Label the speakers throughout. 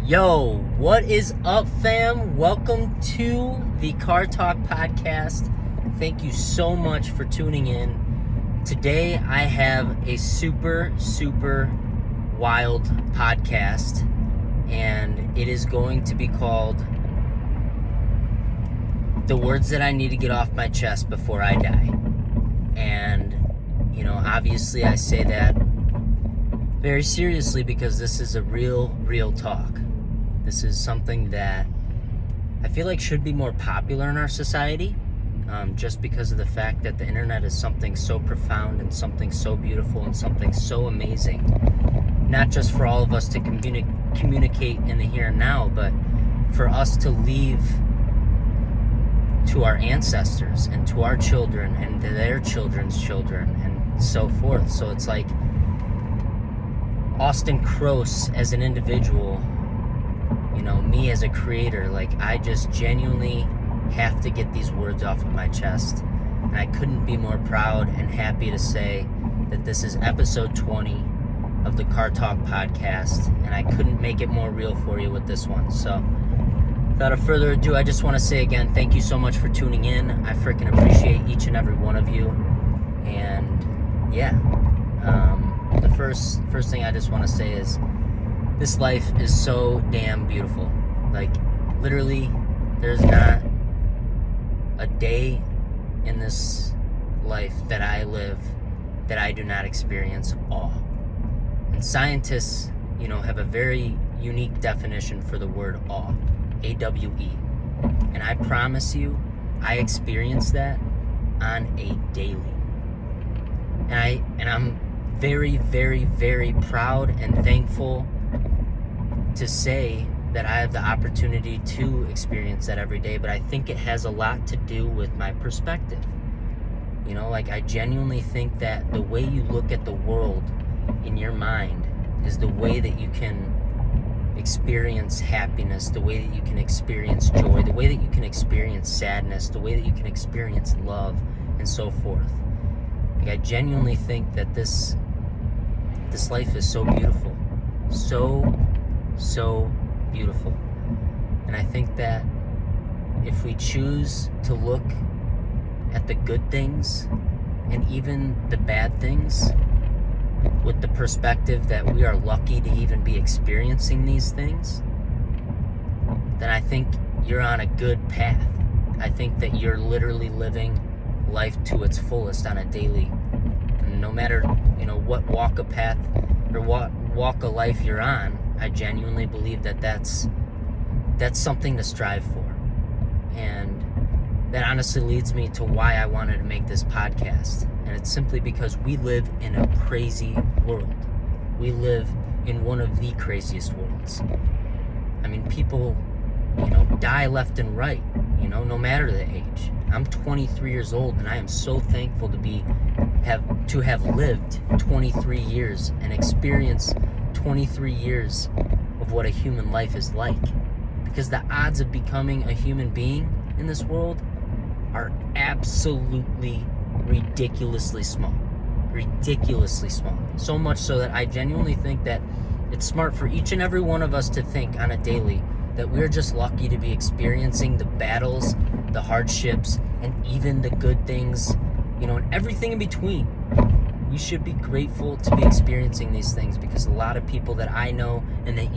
Speaker 1: Yo, what is up, fam? Welcome to the Car Talk Podcast. Thank you so much for tuning in. Today, I have a super wild podcast, and it is going to be called The Words That I Need to Get Off My Chest Before I Die. And, obviously I say that very seriously because this is a real talk. This is something that I feel like should be more popular in our society, just because of the fact that the internet is something so profound and something so beautiful and something so amazing. Not just for all of us to communicate in the here and now, but for us to leave to our ancestors and to our children and to their children's children and so forth. So it's like Austin Kroos as an individual, me as a creator, I just genuinely have to get these words off of my chest. And I couldn't be more proud and happy to say that this is episode 20 of the Car Talk Podcast, and I couldn't make it more real for you with this one. So without further ado, I just want to say again, thank you so much for tuning in. I freaking appreciate each and every one of you. And the first thing I just want to say is this life is so damn beautiful. Literally, there's not a day in this life that I live that I do not experience awe. And scientists, have a very unique definition for the word awe, A-W-E. And I promise you, I experience that on a daily. And I'm very proud and thankful to say that I have the opportunity to experience that every day, but I think it has a lot to do with my perspective. I genuinely think that the way you look at the world in your mind is the way that you can experience happiness, the way that you can experience joy, the way that you can experience sadness, the way that you can experience love, and so forth. I genuinely think that this life is so beautiful. So beautiful. And I think that if we choose to look at the good things and even the bad things with the perspective that we are lucky to even be experiencing these things, then I think you're on a good path. I think that you're literally living life to its fullest on a daily. And no matter, what walk of path or what walk of life you're on, I genuinely believe that that's something to strive for. And that honestly leads me to why I wanted to make this podcast. And it's simply because we live in a crazy world. We live in one of the craziest worlds. I mean, people, die left and right, no matter the age. I'm 23 years old, and I am so thankful to have lived 23 years and experienced 23 years of what a human life is like. Because the odds of becoming a human being in this world are absolutely ridiculously small. Ridiculously small. So much so that I genuinely think that it's smart for each and every one of us to think on a daily that we're just lucky to be experiencing the battles, the hardships, and even the good things, and everything in between. We should be grateful to be experiencing these things, because a lot of people that I know and that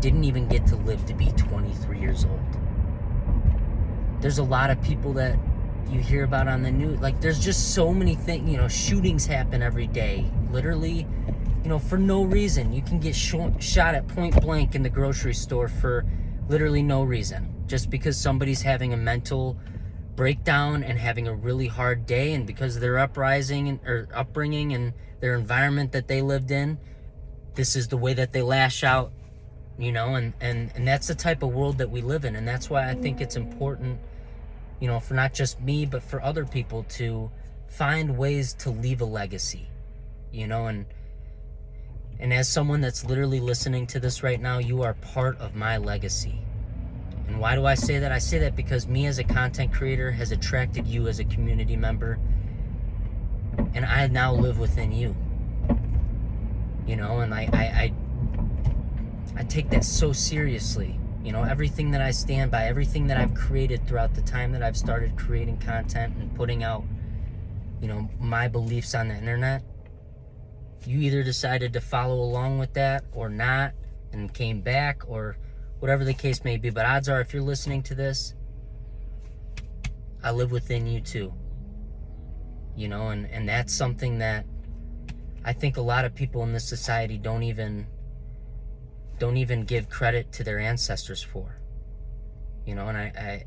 Speaker 1: didn't even get to live to be 23 years old. There's a lot of people that you hear about on the news. There's just so many things, shootings happen every day. Literally, for no reason. You can get shot at point blank in the grocery store for literally no reason. Just because somebody's having a mental breakdown and having a really hard day, and because of their upbringing and their environment that they lived in, this is the way that they lash out, and that's the type of world that we live in. And that's why I think it's important, for not just me, but for other people to find ways to leave a legacy, and as someone that's literally listening to this right now, you are part of my legacy. And why do I say that? I say that because me as a content creator has attracted you as a community member, and I now live within you. And I take that so seriously. Everything that I stand by, everything that I've created throughout the time that I've started creating content and putting out, my beliefs on the internet. You either decided to follow along with that or not and came back or whatever the case may be. But odds are, if you're listening to this, I live within you too. And that's something that I think a lot of people in this society don't even give credit to their ancestors for. And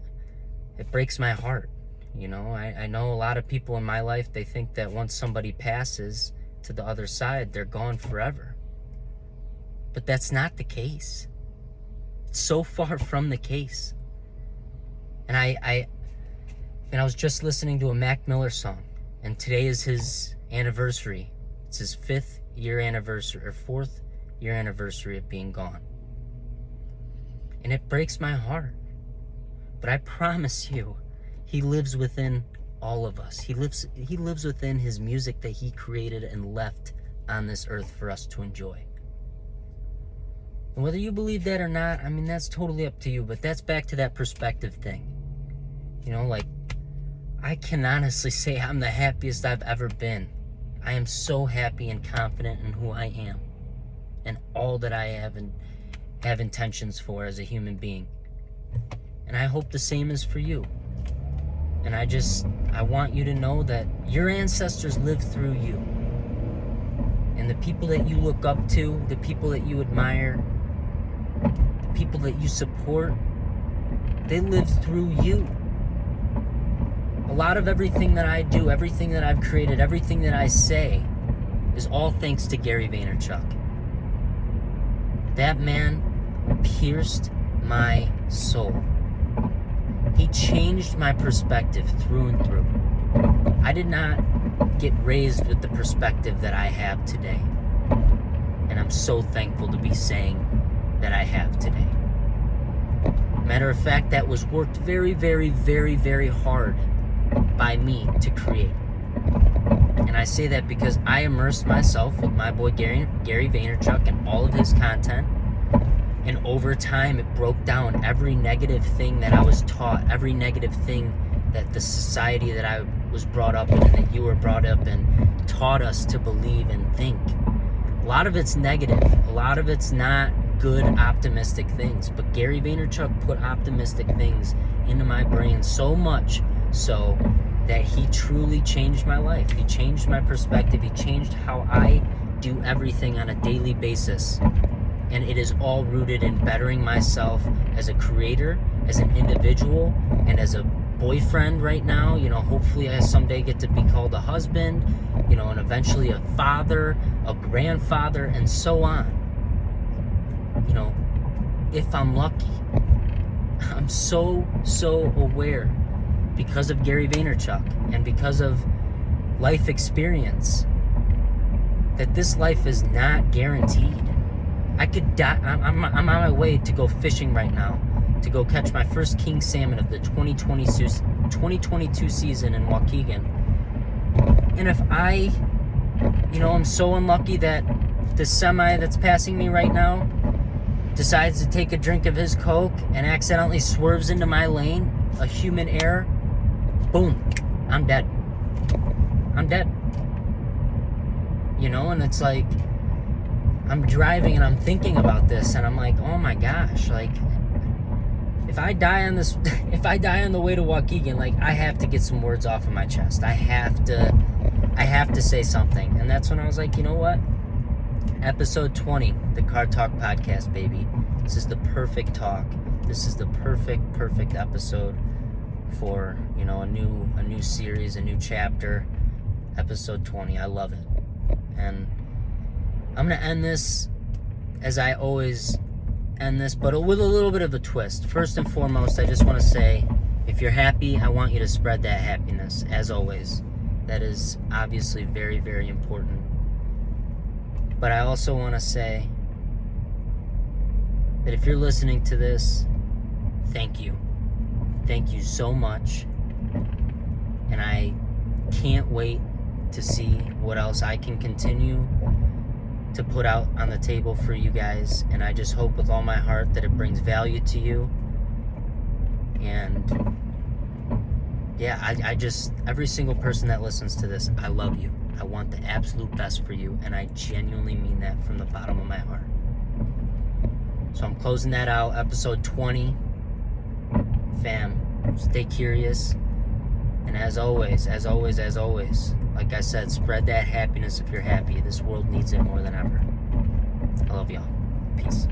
Speaker 1: it breaks my heart. I know a lot of people in my life, they think that once somebody passes to the other side, they're gone forever. But that's not the case. It's so far from the case. And I was just listening to a Mac Miller song, and today is his anniversary. It's his 4th year anniversary of being gone. And it breaks my heart. But I promise you, he lives within all of us. He lives within his music that he created and left on this earth for us to enjoy. And whether you believe that or not, that's totally up to you, but that's back to that perspective thing. I can honestly say I'm the happiest I've ever been. I am so happy and confident in who I am and all that I have and have intentions for as a human being. And I hope the same is for you. And I want you to know that your ancestors lived through you. And the people that you look up to, the people that you admire, the people that you support, they lived through you. A lot of everything that I do, everything that I've created, everything that I say is all thanks to Gary Vaynerchuk. That man pierced my soul. He changed my perspective through and through. I did not get raised with the perspective that I have today. And I'm so thankful to be saying that I have today. Matter of fact, that was worked very, very, very, very hard by me to create. And I say that because I immersed myself with my boy Gary Vaynerchuk and all of his content. And over time, it broke down every negative thing that I was taught, every negative thing that the society that I was brought up in and that you were brought up in taught us to believe and think. A lot of it's negative. A lot of it's not good, optimistic things. But Gary Vaynerchuk put optimistic things into my brain so much so that he truly changed my life. He changed my perspective. He changed how I do everything on a daily basis. And it is all rooted in bettering myself as a creator, as an individual, and as a boyfriend right now. Hopefully I someday get to be called a husband, and eventually a father, a grandfather, and so on. If I'm lucky. I'm so aware because of Gary Vaynerchuk and because of life experience that this life is not guaranteed. I could die. I'm on my way to go fishing right now to go catch my first king salmon of the 2022 season in Waukegan. And if I'm so unlucky that the semi that's passing me right now decides to take a drink of his Coke and accidentally swerves into my lane, a human error, boom, I'm dead. I'm dead. And it's like, I'm driving and I'm thinking about this and I'm like, oh my gosh, if I die on the way to Waukegan, I have to get some words off of my chest. I have to say something. And that's when I was like, you know what? Episode 20, the Car Talk Podcast, baby. This is the perfect talk. This is the perfect episode for, a new series, a new chapter. Episode 20. I love it. And I'm going to end this as I always end this, but with a little bit of a twist. First and foremost, I just want to say, if you're happy, I want you to spread that happiness, as always. That is obviously very, very important. But I also want to say that if you're listening to this, thank you. Thank you so much. And I can't wait to see what else I can continue to put out on the table for you guys, and I just hope with all my heart that it brings value to you. And yeah, I just, every single person that listens to this, I love you. I want the absolute best for you, and I genuinely mean that from the bottom of my heart. So I'm closing that out, episode 20. Fam, stay curious. And as always, like I said, spread that happiness if you're happy. This world needs it more than ever. I love y'all. Peace.